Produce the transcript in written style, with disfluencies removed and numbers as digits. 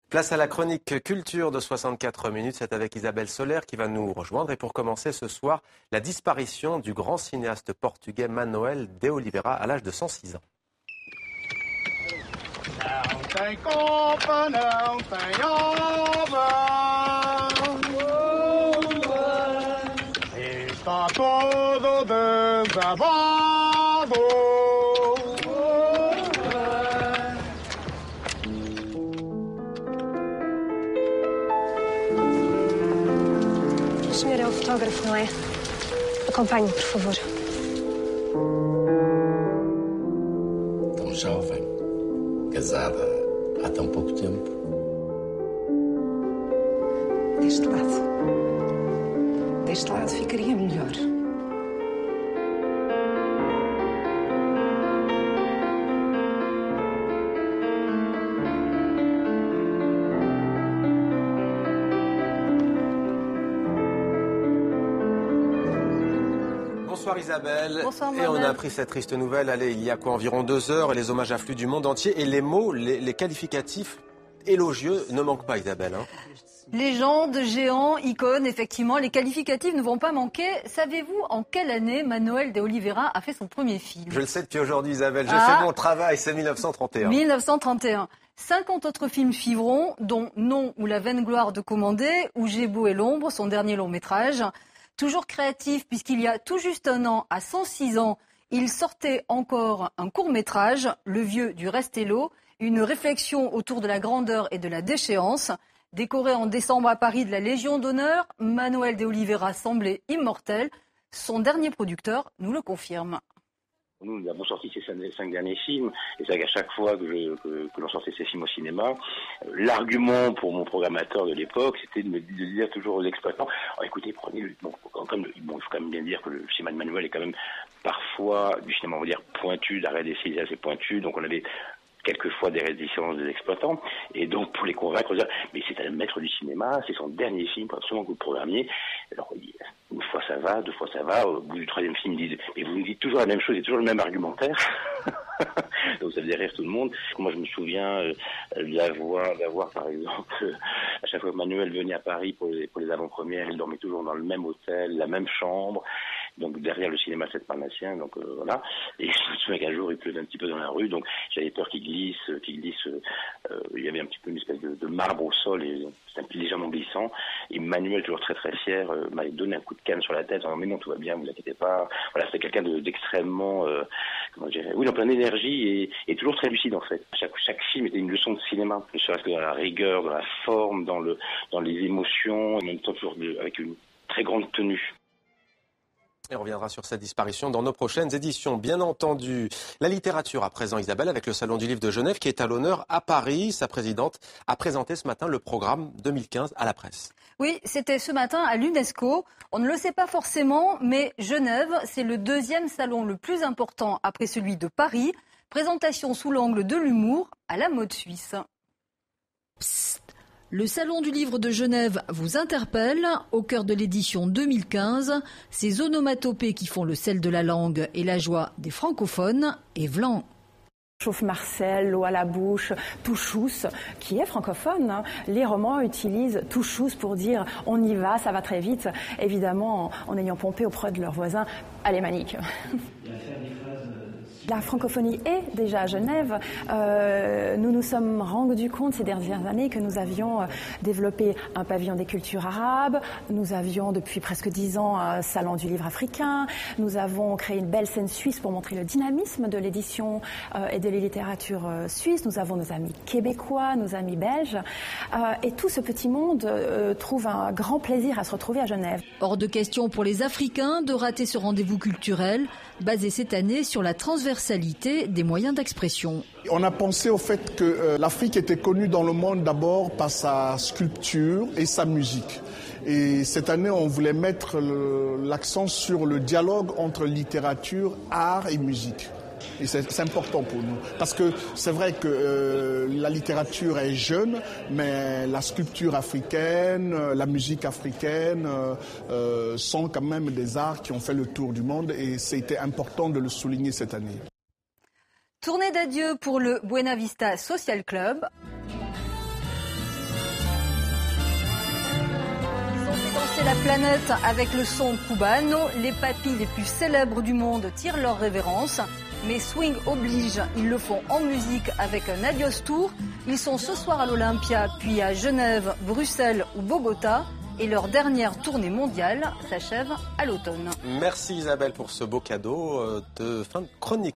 Place à la chronique culture de 64 minutes. C'est avec Isabelle Soler qui va nous rejoindre. Et pour commencer ce soir, la disparition du grand cinéaste portugais Manuel de Oliveira à l'âge de 106 ans. O senhor é o fotógrafo, não é? Acompanhe-me, por favor. Tão jovem, casada há tão pouco tempo. Deste lado. Deste lado ficaria melhor. Bonsoir Isabelle. Bonsoir, et on a appris cette triste nouvelle, il y a environ 2 heures, et les hommages affluent du monde entier, et les mots, les qualificatifs élogieux ne manquent pas Isabelle. Légende, géant, icône, effectivement, les qualificatifs ne vont pas manquer. Savez-vous en quelle année Manuel de Oliveira a fait son premier film ? Je le sais depuis aujourd'hui Isabelle, j'ai fait mon travail, c'est 1931. 1931. 50 autres films suivront, dont Non ou La vaine gloire de Commandé, ou J'ai beau et l'ombre, son dernier long métrage. Toujours créatif, puisqu'il y a tout juste un an, à 106 ans, il sortait encore un court-métrage, Le vieux du Restelo, une réflexion autour de la grandeur et de la déchéance. Décoré en décembre à Paris de la Légion d'honneur, Manuel de Oliveira semblait immortel. Son dernier producteur nous le confirme. Nous avons sorti ces 5 derniers films, et c'est vrai qu'à chaque fois que l'on sortait ces films au cinéma, l'argument pour mon programmateur de l'époque, c'était de dire toujours aux exploitants, écoutez, prenez, il faut quand même bien dire que le cinéma de Manuel est quand même parfois du cinéma, on va dire, pointu, d'arrêt d'essai assez pointu, donc on avait quelquefois des réticences des exploitants, et donc pour les convaincre, dire, mais c'est un maître du cinéma, c'est son dernier film, pour absolument que vous le programmiez. Alors, une fois ça va, 2 fois ça va, au bout du 3e film, ils disent, mais vous nous dites toujours la même chose, et toujours le même argumentaire. Donc ça faisait rire tout le monde. Moi je me souviens d'avoir par exemple, à chaque fois que Manuel venait à Paris pour les avant-premières, il dormait toujours dans le même hôtel, la même chambre, donc derrière le cinéma 7 Parnassien, donc voilà. Et je me souviens qu'un jour il pleuvait un petit peu dans la rue, donc j'avais peur qu'il glisse, il y avait un petit peu une espèce de marbre au sol, et c'était un peu légèrement glissant. Et Manuel, toujours très très fier, m'avait donné un coup de canne sur la tête en disant mais non, tout va bien, vous inquiétez pas. Voilà, c'était quelqu'un d'extrêmement, en pleine énergie et toujours très lucide en fait. Chaque film était une leçon de cinéma, ne serait-ce que dans la rigueur, dans la forme, dans les émotions, en même temps toujours avec une très grande tenue. Et on reviendra sur cette disparition dans nos prochaines éditions. Bien entendu, la littérature à présent, Isabelle, avec le Salon du Livre de Genève qui est à l'honneur à Paris. Sa présidente a présenté ce matin le programme 2015 à la presse. Oui, c'était ce matin à l'UNESCO. On ne le sait pas forcément, mais Genève, c'est le 2e salon le plus important après celui de Paris. Présentation sous l'angle de l'humour à la mode suisse. Psst. Le Salon du Livre de Genève vous interpelle. Au cœur de l'édition 2015, ces onomatopées qui font le sel de la langue et la joie des francophones et Vlan. Chauffe Marcel, l'eau à la bouche, touchous, qui est francophone. Les romans utilisent touchous pour dire on y va, ça va très vite, évidemment en ayant pompé auprès de leurs voisins alémaniques. La francophonie est déjà à Genève. Nous nous sommes rendus compte ces dernières années que nous avions développé un pavillon des cultures arabes. Nous avions depuis presque 10 ans un salon du livre africain. Nous avons créé une belle scène suisse pour montrer le dynamisme de l'édition et de la littérature suisse. Nous avons nos amis québécois, nos amis belges. Et tout ce petit monde trouve un grand plaisir à se retrouver à Genève. Hors de question pour les Africains de rater ce rendez-vous culturel, basé cette année sur la transversalité des moyens d'expression. On a pensé au fait que l'Afrique était connue dans le monde d'abord par sa sculpture et sa musique. Et cette année, on voulait mettre l'accent sur le dialogue entre littérature, art et musique. Et c'est important pour nous. Parce que c'est vrai que la littérature est jeune, mais la sculpture africaine, la musique africaine sont quand même des arts qui ont fait le tour du monde et c'était important de le souligner cette année. Tournée d'adieu pour le Buena Vista Social Club. danser la planète avec le son cubano. Les papis les plus célèbres du monde tirent leur révérence. Mais swing oblige, ils le font en musique avec un adios tour. Ils sont ce soir à l'Olympia, puis à Genève, Bruxelles ou Bogota. Et leur dernière tournée mondiale s'achève à l'automne. Merci Isabelle pour ce beau cadeau de fin de chronique.